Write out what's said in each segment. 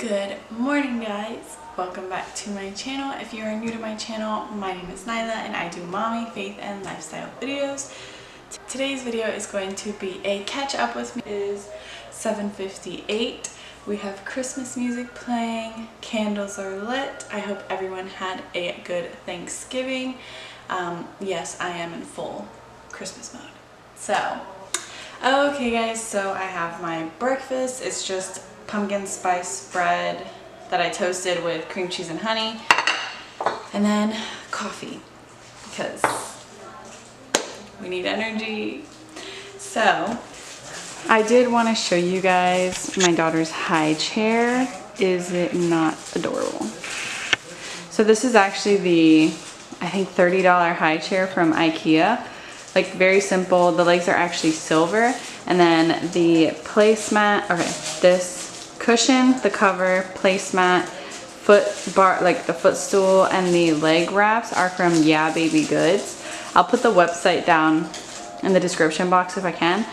Good morning, guys. Welcome back to my channel. If you are new to my channel, my name is Nyla and I do mommy, faith, and lifestyle videos. Today's video is going to be a catch up with me. It is 7:58. We have Christmas music playing, candles are lit. I hope everyone had a good Thanksgiving. Yes, I am in full Christmas mode. Okay guys, so I have my breakfast. It's just pumpkin spice bread that I toasted with cream cheese and honey, and then coffee because we need energy. So I did want to show you guys my daughter's high chair. Is it not adorable? So this is actually the, I think, $30 high chair from IKEA. Like, very simple. The legs are actually silver, and then the placemat, okay, this cushion, the cover, placemat, foot bar, like the footstool, and the leg wraps are from Yeah Baby Goods. I'll put the website down in the description box if I can.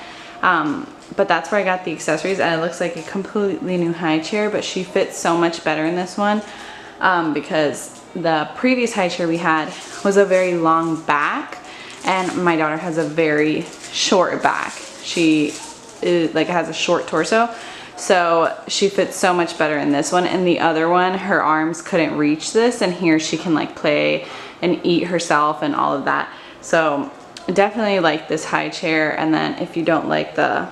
But that's where I got the accessories, and it looks like a completely new high chair, but she fits so much better in this one because the previous high chair we had was a very long back, and my daughter has a very short back. She has a short torso, so she fits so much better in this one. In the other one, her arms couldn't reach this, and here she can like play and eat herself and all of that. So definitely like this high chair. And then if you don't like the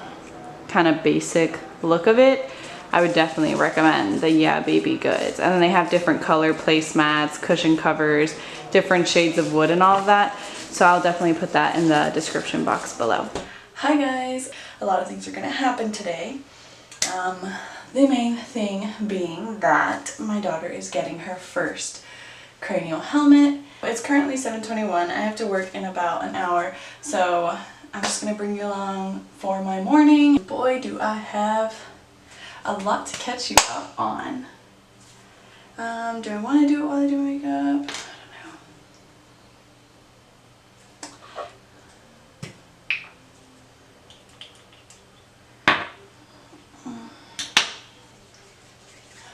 kind of basic look of it, I would definitely recommend the Yeah Baby Goods. And then they have different color placemats, cushion covers, different shades of wood and all of that. So I'll definitely put that in the description box below. Hi guys, a lot of things are gonna happen today. The main thing being that my daughter is getting her first cranial helmet. It's currently 7:21. I have to work in about an hour, so I'm just gonna bring you along for my morning. Boy, do I have a lot to catch you up on. Do I want to do it while I do makeup?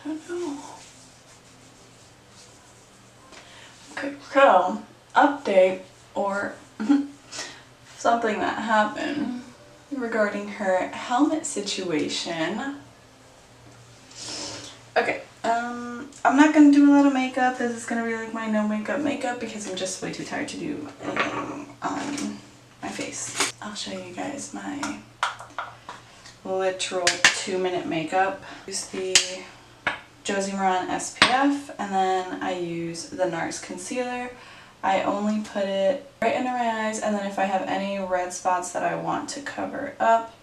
I don't know. Okay, so update or something that happened regarding her helmet situation. Okay, I'm not gonna do a lot of makeup. This is gonna be like my no makeup because I'm just way too tired to do anything on my face. I'll show you guys my literal 2-minute makeup. Use the Josie Maran SPF, and then I use the NARS concealer. I only put it right under my eyes, and then if I have any red spots that I want to cover up,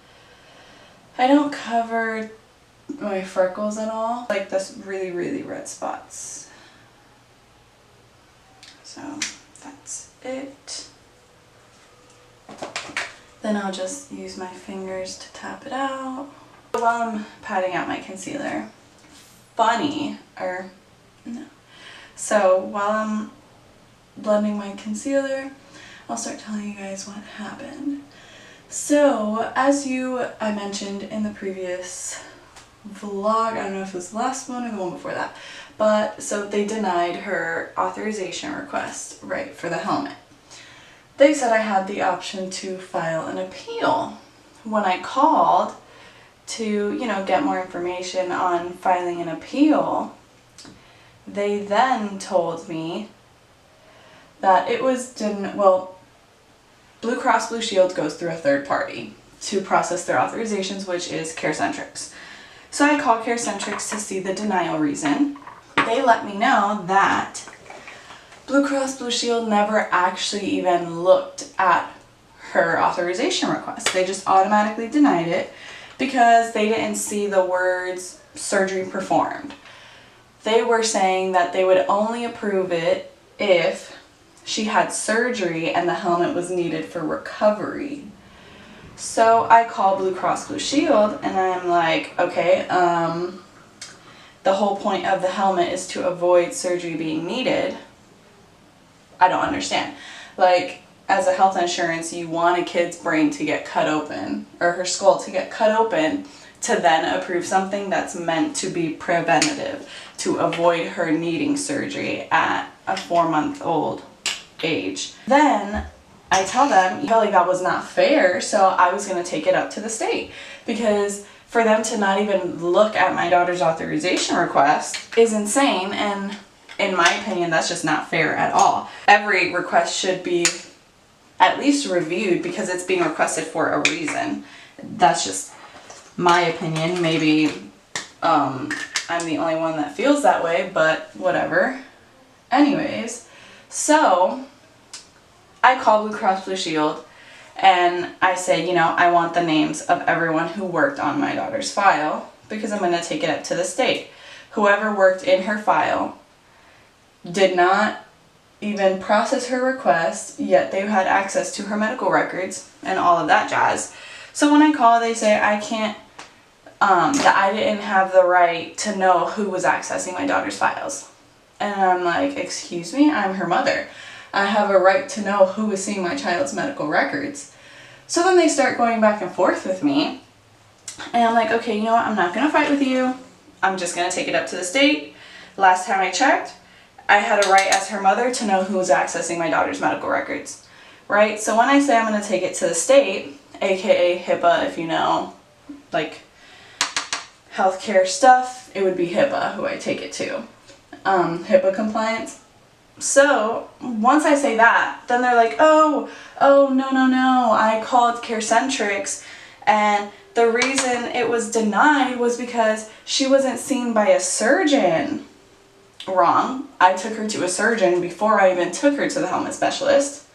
I don't cover my freckles at all, like this really red spots. So that's it. Then I'll just use my fingers to tap it out while I'm patting out my concealer. So while I'm blending my concealer, I'll start telling you guys what happened. So as I mentioned in the previous vlog, I don't know if it was the last one or the one before that, but so they denied her authorization request, right, for the helmet. They said I had the option to file an appeal. When I called to, get more information on filing an appeal, they then told me that it was Blue Cross Blue Shield goes through a third party to process their authorizations, which is CareCentrix. So I called CareCentrix to see the denial reason. They let me know that Blue Cross Blue Shield never actually even looked at her authorization request. They just automatically denied it because they didn't see the words surgery performed. They were saying that they would only approve it if she had surgery and the helmet was needed for recovery. So I called Blue Cross Blue Shield and I'm like, okay, the whole point of the helmet is to avoid surgery being needed. I don't understand. Like, as a health insurance, you want a kid's brain to get cut open, or her skull to get cut open to then approve something that's meant to be preventative, to avoid her needing surgery at a 4-month-old age. Then I tell them, I felt like that was not fair, so I was going to take it up to the state, because for them to not even look at my daughter's authorization request is insane, and in my opinion, that's just not fair at all. Every request should be at least reviewed because it's being requested for a reason. That's just my opinion. Maybe I'm the only one that feels that way, but whatever. Anyways, so I call Blue Cross Blue Shield and I say, you know, I want the names of everyone who worked on my daughter's file because I'm going to take it up to the state. Whoever worked in her file did not even process her request, yet they had access to her medical records and all of that jazz. So when I call, they say I can't, that I didn't have the right to know who was accessing my daughter's files. And I'm like, excuse me, I'm her mother. I have a right to know who is seeing my child's medical records. So then they start going back and forth with me. And I'm like, okay, you know what? I'm not going to fight with you. I'm just going to take it up to the state. Last time I checked, I had a right as her mother to know who was accessing my daughter's medical records. Right? So when I say I'm going to take it to the state, aka HIPAA, if you know, like healthcare stuff, it would be HIPAA who I take it to. HIPAA compliance. So once I say that, then they're like, oh, no, I called CareCentrix and the reason it was denied was because she wasn't seen by a surgeon. Wrong. I took her to a surgeon before I even took her to the helmet specialist.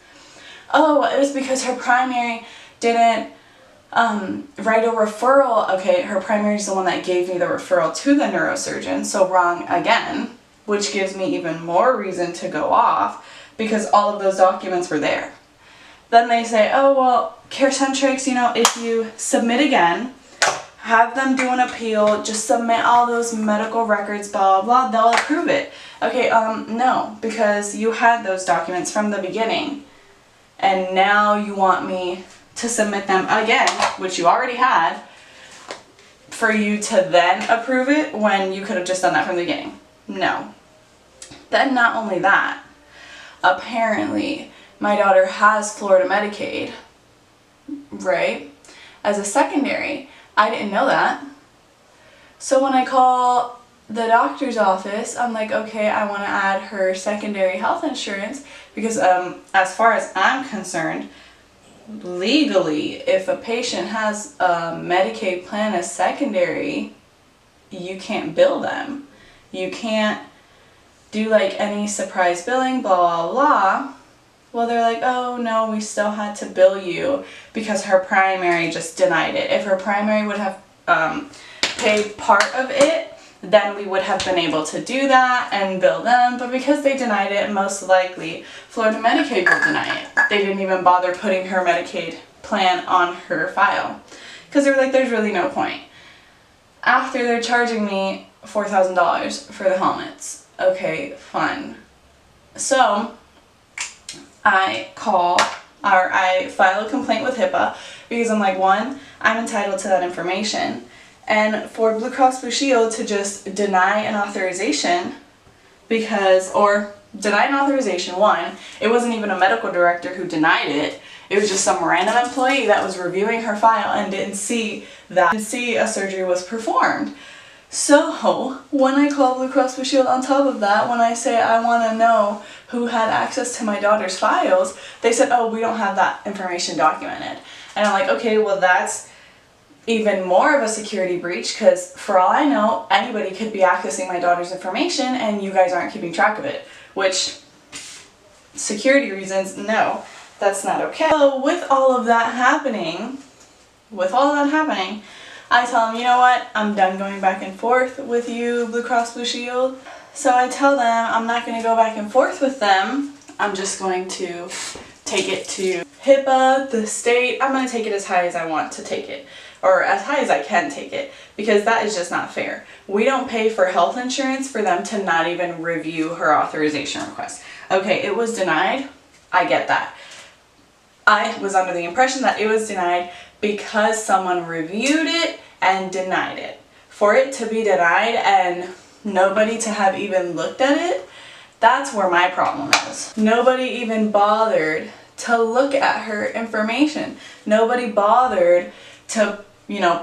Oh, it was because her primary didn't write a referral. Okay, her primary is the one that gave me the referral to the neurosurgeon, so wrong again, which gives me even more reason to go off because all of those documents were there. Then they say, oh, well, CareCentrix, you know, if you submit again, have them do an appeal, just submit all those medical records, blah, blah, blah, they'll approve it. Okay, no, because you had those documents from the beginning, and now you want me to submit them again, which you already had, for you to then approve it when you could have just done that from the beginning. No. Then not only that, apparently my daughter has Florida Medicaid, right? As a secondary. I didn't know that. So when I call the doctor's office, I'm like, okay, I want to add her secondary health insurance because as far as I'm concerned, legally, if a patient has a Medicaid plan as secondary, you can't bill them. You can't do like any surprise billing, blah, blah, blah. Well, they're like, oh no, we still had to bill you because her primary just denied it. If her primary would have paid part of it, then we would have been able to do that and bill them. But because they denied it, most likely Florida Medicaid will deny it. They didn't even bother putting her Medicaid plan on her file because they were like, there's really no point. After they're charging me $4,000 for the helmets. Okay, fine. So I file a complaint with HIPAA because I'm like, one, I'm entitled to that information. And for Blue Cross Blue Shield to just deny an authorization one, it wasn't even a medical director who denied it. It was just some random employee that was reviewing her file and didn't see a surgery was performed. So when I call Blue Cross Blue Shield on top of that, when I say I want to know who had access to my daughter's files, they said, oh, we don't have that information documented. And I'm like, okay, well that's even more of a security breach because for all I know, anybody could be accessing my daughter's information and you guys aren't keeping track of it, which security reasons, no, that's not okay. So with all of that happening, I tell them, you know what, I'm done going back and forth with you, Blue Cross Blue Shield. So I tell them I'm not going to go back and forth with them. I'm just going to take it to HIPAA, the state. I'm going to take it as high as I want to take it, or as high as I can take it, because that is just not fair. We don't pay for health insurance for them to not even review her authorization request. Okay, it was denied. I get that. I was under the impression that it was denied because someone reviewed it and denied it. For it to be denied and nobody to have even looked at it, that's where my problem is. Nobody even bothered to look at her information. Nobody bothered to,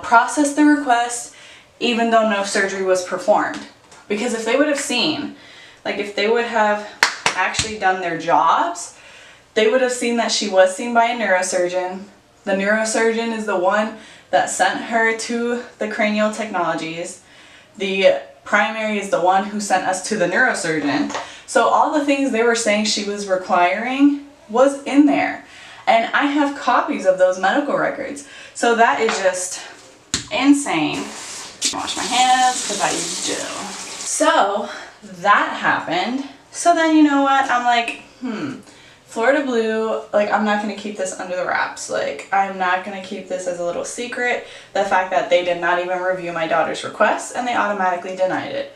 process the request even though no surgery was performed. Because if they would have seen, like if they would have actually done their jobs, they would have seen that she was seen by a neurosurgeon. The neurosurgeon is the one that sent her to the Cranial Technologies. The primary is the one who sent us to the neurosurgeon. So all the things they were saying she was requiring was in there. And I have copies of those medical records. So that is just insane. Wash my hands because I do. So that happened. So then you know what? I'm like, Florida Blue, like I'm not going to keep this under the wraps. Like I'm not going to keep this as a little secret. The fact that they did not even review my daughter's request and they automatically denied it.